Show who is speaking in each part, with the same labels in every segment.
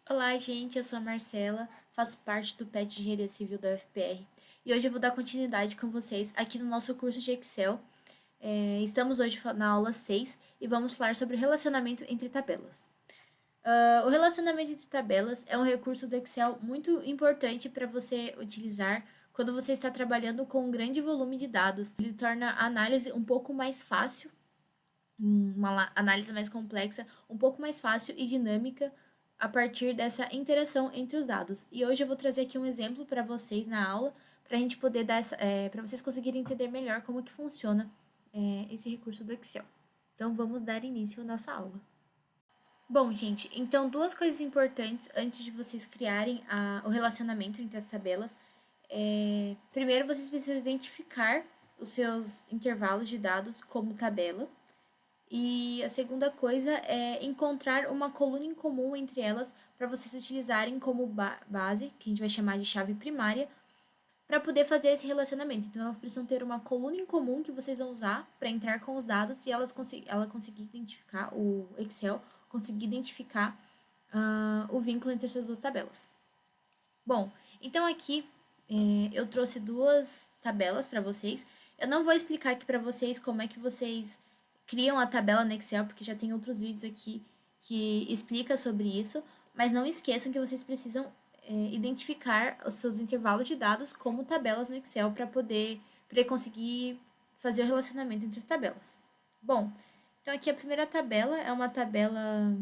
Speaker 1: Olá, gente, eu sou a Marcela, faço parte do PET de Engenharia Civil da UFPR e hoje eu vou dar continuidade com vocês aqui no nosso curso de Excel. Estamos hoje na aula 6 e vamos falar sobre relacionamento entre tabelas. O relacionamento entre tabelas é um recurso do Excel muito importante para você utilizar quando você está trabalhando com um grande volume de dados. Ele torna a análise um pouco mais fácil, uma análise mais complexa, um pouco mais fácil e dinâmica a partir dessa interação entre os dados. E hoje eu vou trazer aqui um exemplo para vocês na aula, para a gente poder dar para vocês conseguirem entender melhor como que funciona esse recurso do Excel. Então vamos dar início à nossa aula. Bom, gente, então duas coisas importantes antes de vocês criarem o relacionamento entre as tabelas. Primeiro, vocês precisam identificar os seus intervalos de dados como tabela. E a segunda coisa é encontrar uma coluna em comum entre elas para vocês utilizarem como base, que a gente vai chamar de chave primária, para poder fazer esse relacionamento. Então, elas precisam ter uma coluna em comum que vocês vão usar para entrar com os dados e ela conseguir identificar, o Excel conseguir identificar o vínculo entre essas duas tabelas. Bom, então aqui eu trouxe duas tabelas para vocês. Eu não vou explicar aqui para vocês como é que vocês criam a tabela no Excel, porque já tem outros vídeos aqui que explica sobre isso, mas não esqueçam que vocês precisam identificar os seus intervalos de dados como tabelas no Excel para conseguir fazer o relacionamento entre as tabelas. Bom, então aqui a primeira tabela é uma tabela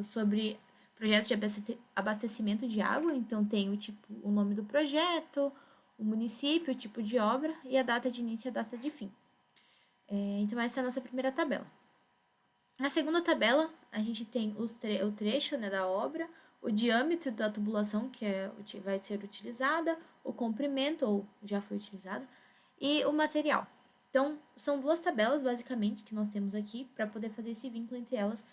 Speaker 1: sobre projetos de abastecimento de água, então tem o nome do projeto, o município, o tipo de obra e a data de início e a data de fim. Então essa é a nossa primeira tabela. Na segunda tabela, a gente tem o trecho, né, da obra, o diâmetro da tubulação vai ser utilizada, o comprimento, ou já foi utilizado, e o material. Então, são duas tabelas, basicamente, que nós temos aqui para poder fazer esse vínculo entre elas.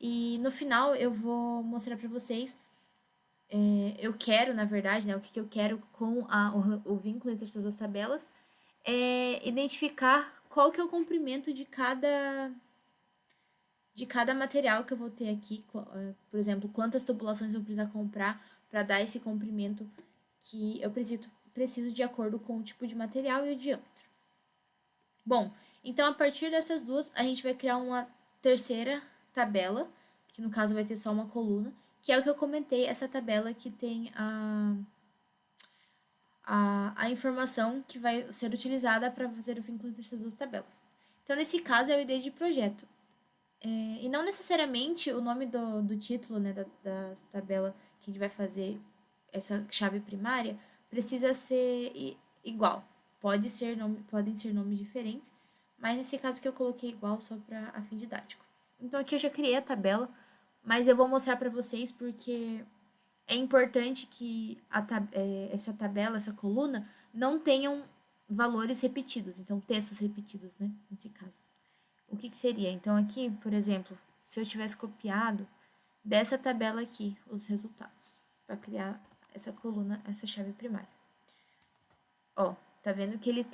Speaker 1: E no final eu vou mostrar para vocês, eu quero, na verdade, né, o que eu quero com o vínculo entre essas duas tabelas, é identificar qual que é o comprimento de cada material que eu vou ter aqui, por exemplo, quantas tubulações eu vou precisar comprar para dar esse comprimento que eu preciso de acordo com o tipo de material e o diâmetro. Bom, então a partir dessas duas, a gente vai criar uma terceira tabela, que no caso vai ter só uma coluna, que é o que eu comentei, essa tabela que tem a informação que vai ser utilizada para fazer o vínculo entre essas duas tabelas. Então, nesse caso, é o ID de projeto. E não necessariamente o nome do título, né, da tabela que a gente vai fazer essa chave primária precisa ser igual. Podem ser nomes diferentes, mas nesse caso que eu coloquei igual só para a fim didático. Então aqui eu já criei a tabela, mas eu vou mostrar para vocês porque é importante que essa tabela, essa coluna, não tenham valores repetidos, então textos repetidos, né, nesse caso. O que seria? Então, aqui, por exemplo, se eu tivesse copiado dessa tabela aqui os resultados para criar essa coluna, essa chave primária. Ó, tá vendo que ele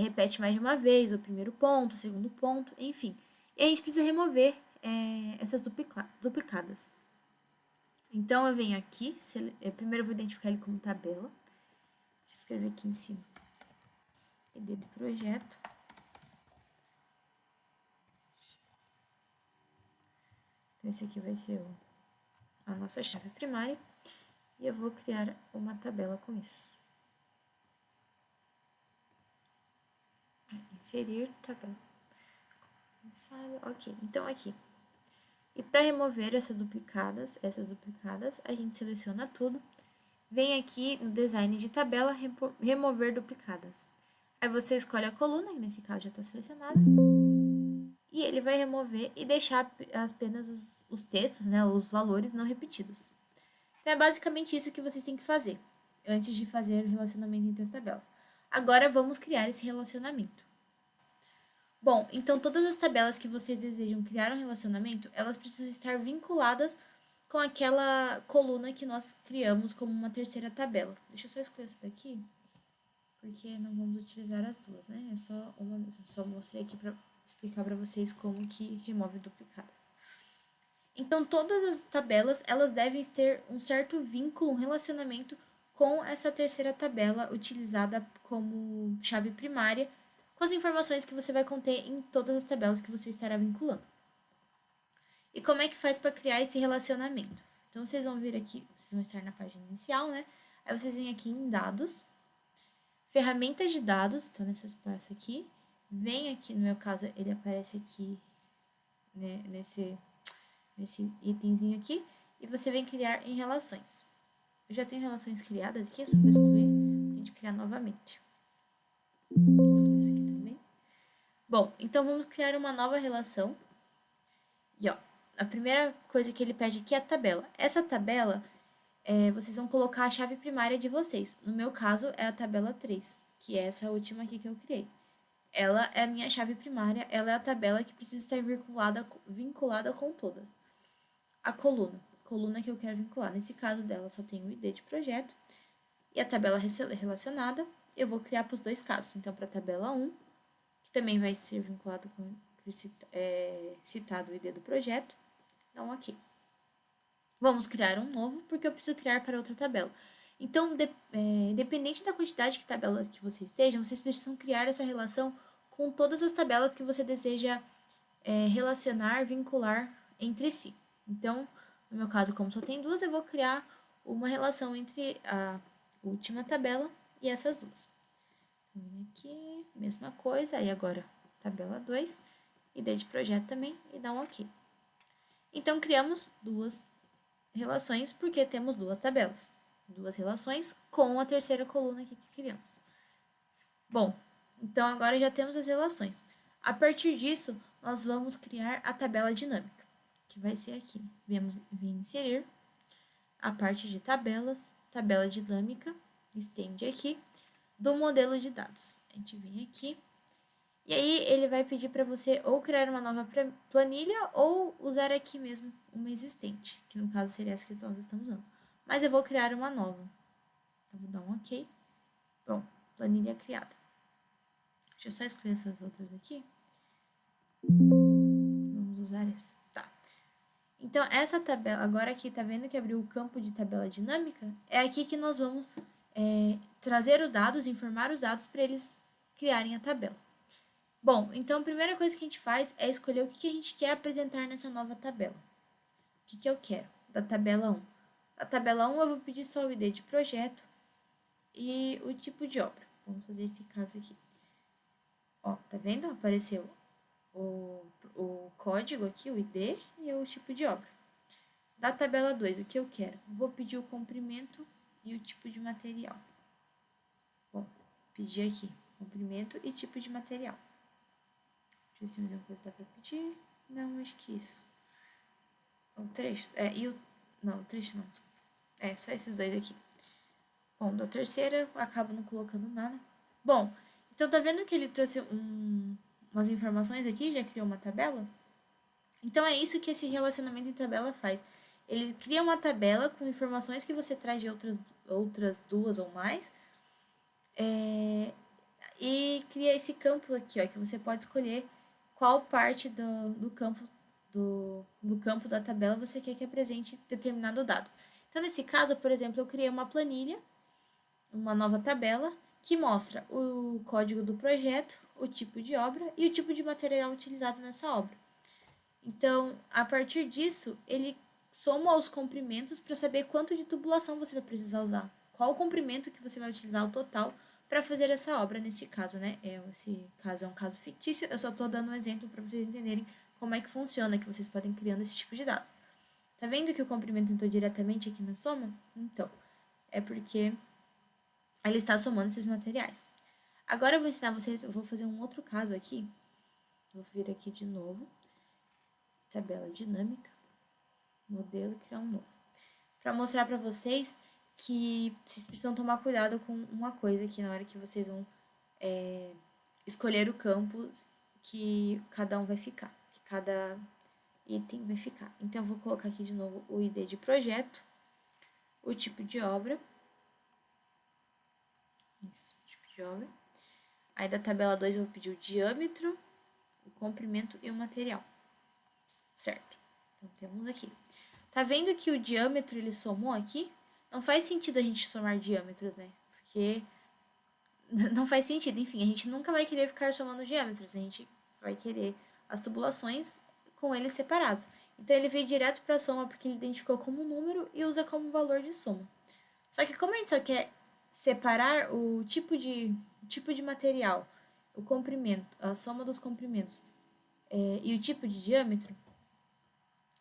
Speaker 1: repete mais de uma vez o primeiro ponto, o segundo ponto, enfim. E a gente precisa remover essas duplicadas. Então, eu venho aqui, primeiro eu vou identificar ele como tabela. Deixa eu escrever aqui em cima. ID do projeto. Então, esse aqui vai ser a nossa chave primária. E eu vou criar uma tabela com isso. Inserir tabela. Ok, então aqui. E para remover essas duplicadas, a gente seleciona tudo. Vem aqui no design de tabela, remover duplicadas. Aí você escolhe a coluna, que nesse caso já está selecionada. E ele vai remover e deixar apenas os textos, né, os valores não repetidos. Então é basicamente isso que vocês têm que fazer antes de fazer o relacionamento entre as tabelas. Agora vamos criar esse relacionamento. Bom, então todas as tabelas que vocês desejam criar um relacionamento, elas precisam estar vinculadas com aquela coluna que nós criamos como uma terceira tabela. Deixa eu só excluir essa daqui, porque não vamos utilizar as duas, né? É só uma mesmo. Só mostrei aqui para explicar para vocês como que remove duplicadas. Então, todas as tabelas, elas devem ter um certo vínculo, um relacionamento com essa terceira tabela utilizada como chave primária, com as informações que você vai conter em todas as tabelas que você estará vinculando. E como é que faz para criar esse relacionamento? Então, vocês vão vir aqui, vocês vão estar na página inicial, né? Aí vocês vêm aqui em dados, ferramentas de dados, então nesse espaço aqui. Vem aqui, no meu caso, ele aparece aqui, né, nesse itemzinho aqui. E você vem criar em relações. Eu já tenho relações criadas aqui, eu só vou excluir pra gente criar novamente. Vou excluir isso aqui também. Bom, então vamos criar uma nova relação. E ó, a primeira coisa que ele pede aqui é a tabela. Essa tabela, vocês vão colocar a chave primária de vocês. No meu caso, é a tabela 3, que é essa última aqui que eu criei. Ela é a minha chave primária, ela é a tabela que precisa estar vinculada com todas. A coluna que eu quero vincular. Nesse caso dela, só tem o ID de projeto e a tabela relacionada. Eu vou criar para os dois casos. Então, para a tabela 1, que também vai ser vinculado com citado o ID do projeto, dá um OK. Vamos criar um novo, porque eu preciso criar para outra tabela. Então, independente da quantidade de tabelas que você estejam, vocês precisam criar essa relação com todas as tabelas que você deseja relacionar, vincular entre si. Então, no meu caso, como só tem duas, eu vou criar uma relação entre a última tabela e essas duas. Então, aqui, mesma coisa, aí agora tabela 2, ID de projeto também, e dá um OK. Então, criamos duas relações porque temos duas tabelas. Duas relações com a terceira coluna aqui que criamos. Bom, então agora já temos as relações. A partir disso, nós vamos criar a tabela dinâmica, que vai ser aqui. Vem inserir a parte de tabelas, tabela dinâmica, estende aqui, do modelo de dados. A gente vem aqui, e aí ele vai pedir para você ou criar uma nova planilha ou usar aqui mesmo uma existente, que no caso seria essa que nós estamos usando. Mas eu vou criar uma nova. Então, vou dar um OK. Pronto, planilha criada. Deixa eu só excluir essas outras aqui. Vamos usar essa. Tá. Então, essa tabela, agora aqui, tá vendo que abriu o campo de tabela dinâmica? É aqui que nós vamos trazer os dados, informar os dados para eles criarem a tabela. Bom, então a primeira coisa que a gente faz é escolher o que a gente quer apresentar nessa nova tabela. O que eu quero? Da tabela 1. Da tabela 1 eu vou pedir só o ID de projeto e o tipo de obra. Vamos fazer esse caso aqui. Ó, tá vendo? Apareceu o código aqui, o ID e o tipo de obra. Da tabela 2, o que eu quero? Vou pedir o comprimento e o tipo de material. Bom, pedi aqui comprimento e tipo de material. Deixa eu ver se tem mais alguma coisa que dá pra pedir. Não, acho que isso. O trecho. Não, o trecho não, desculpa. Só esses dois aqui. Bom, da terceira, acabo não colocando nada. Bom, então tá vendo que ele trouxe umas informações aqui, já criou uma tabela? Então é isso que esse relacionamento em tabela faz. Ele cria uma tabela com informações que você traz de outras duas ou mais. E cria esse campo aqui, ó, que você pode escolher qual parte do campo da tabela você quer que apresente determinado dado. Então, nesse caso, por exemplo, eu criei uma planilha, uma nova tabela, que mostra o código do projeto, o tipo de obra e o tipo de material utilizado nessa obra. Então, a partir disso, ele soma os comprimentos para saber quanto de tubulação você vai precisar usar. Qual o comprimento que você vai utilizar o total para fazer essa obra nesse caso, né? Esse caso é um caso fictício, eu só estou dando um exemplo para vocês entenderem como é que funciona, que vocês podem criando esse tipo de dados. Tá vendo que o comprimento entrou diretamente aqui na soma? Então, é porque ele está somando esses materiais. Agora eu vou ensinar vocês, eu vou fazer um outro caso aqui. Vou vir aqui de novo. Tabela dinâmica, modelo e criar um novo. Para mostrar para vocês que vocês precisam tomar cuidado com uma coisa aqui na hora que vocês vão escolher o campo que cada um vai ficar, que cada item vai ficar. Então, eu vou colocar aqui de novo o ID de projeto, o tipo de obra. Isso, tipo de obra. Aí, da tabela 2, eu vou pedir o diâmetro, o comprimento e o material. Certo. Então, temos aqui. Tá vendo que o diâmetro ele somou aqui? Não faz sentido a gente somar diâmetros, né? Porque não faz sentido. Enfim, a gente nunca vai querer ficar somando diâmetros. A gente vai querer as tubulações com eles separados. Então, ele veio direto para a soma porque ele identificou como número e usa como valor de soma. Só que como a gente só quer separar o tipo de material, o comprimento, a soma dos comprimentos e o tipo de diâmetro,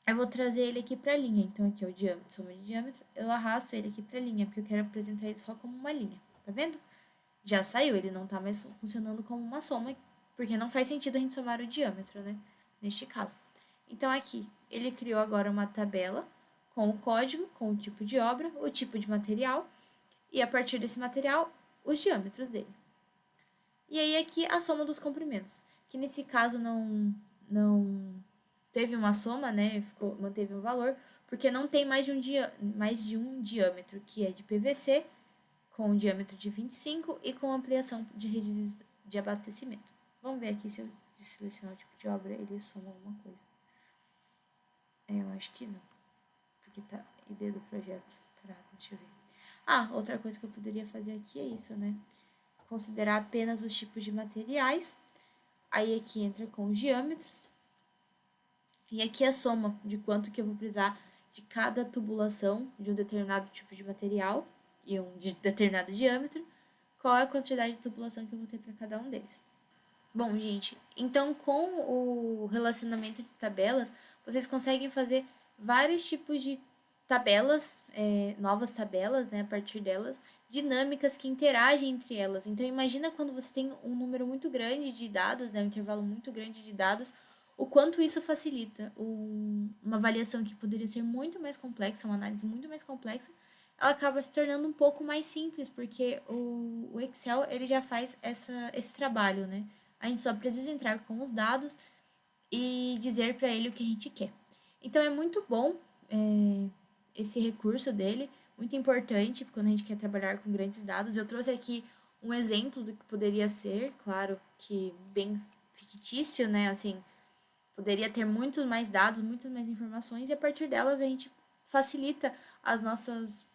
Speaker 1: eu vou trazer ele aqui para a linha. Então, aqui é o diâmetro, soma de diâmetro. Eu arrasto ele aqui para a linha, porque eu quero apresentar ele só como uma linha. Tá vendo? Já saiu, ele não tá mais funcionando como uma soma, porque não faz sentido a gente somar o diâmetro, né? Neste caso. Então, aqui, ele criou agora uma tabela com o código, com o tipo de obra, o tipo de material, e a partir desse material, os diâmetros dele. E aí, aqui, a soma dos comprimentos, que nesse caso não teve uma soma, né? Manteve um valor, porque não tem mais de um diâmetro, que é de PVC, com um diâmetro de 25 e com ampliação de redes de abastecimento. Vamos ver aqui se eu selecionar o tipo de obra, ele soma alguma coisa. Eu acho que não, porque tá ID do projeto separado, deixa eu ver. Outra coisa que eu poderia fazer aqui é isso, né? Considerar apenas os tipos de materiais. Aí aqui entra com os diâmetros. E aqui a soma de quanto que eu vou precisar de cada tubulação de um determinado tipo de material e um de determinado diâmetro. Qual é a quantidade de tubulação que eu vou ter para cada um deles. Bom, gente, então com o relacionamento de tabelas, vocês conseguem fazer vários tipos de tabelas, novas tabelas, né, a partir delas, dinâmicas que interagem entre elas. Então, imagina quando você tem um número muito grande de dados, né, um intervalo muito grande de dados, o quanto isso facilita uma avaliação que poderia ser muito mais complexa, uma análise muito mais complexa, ela acaba se tornando um pouco mais simples, porque o Excel ele já faz esse trabalho, né? A gente só precisa entrar com os dados e dizer para ele o que a gente quer. Então é muito bom esse recurso dele, muito importante quando a gente quer trabalhar com grandes dados. Eu trouxe aqui um exemplo do que poderia ser, claro que bem fictício, né? Assim, poderia ter muitos mais dados, muitas mais informações, e a partir delas a gente facilita as nossas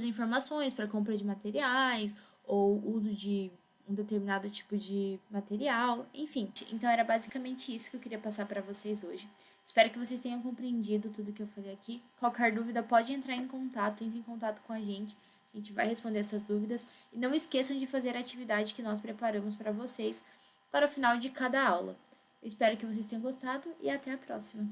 Speaker 1: informações para compra de materiais ou uso de um determinado tipo de material, enfim. Então era basicamente isso que eu queria passar para vocês hoje. Espero que vocês tenham compreendido tudo que eu falei aqui. Qualquer dúvida pode entrar em contato, entre em contato com a gente vai responder essas dúvidas. E não esqueçam de fazer a atividade que nós preparamos para vocês para o final de cada aula. Eu espero que vocês tenham gostado e até a próxima.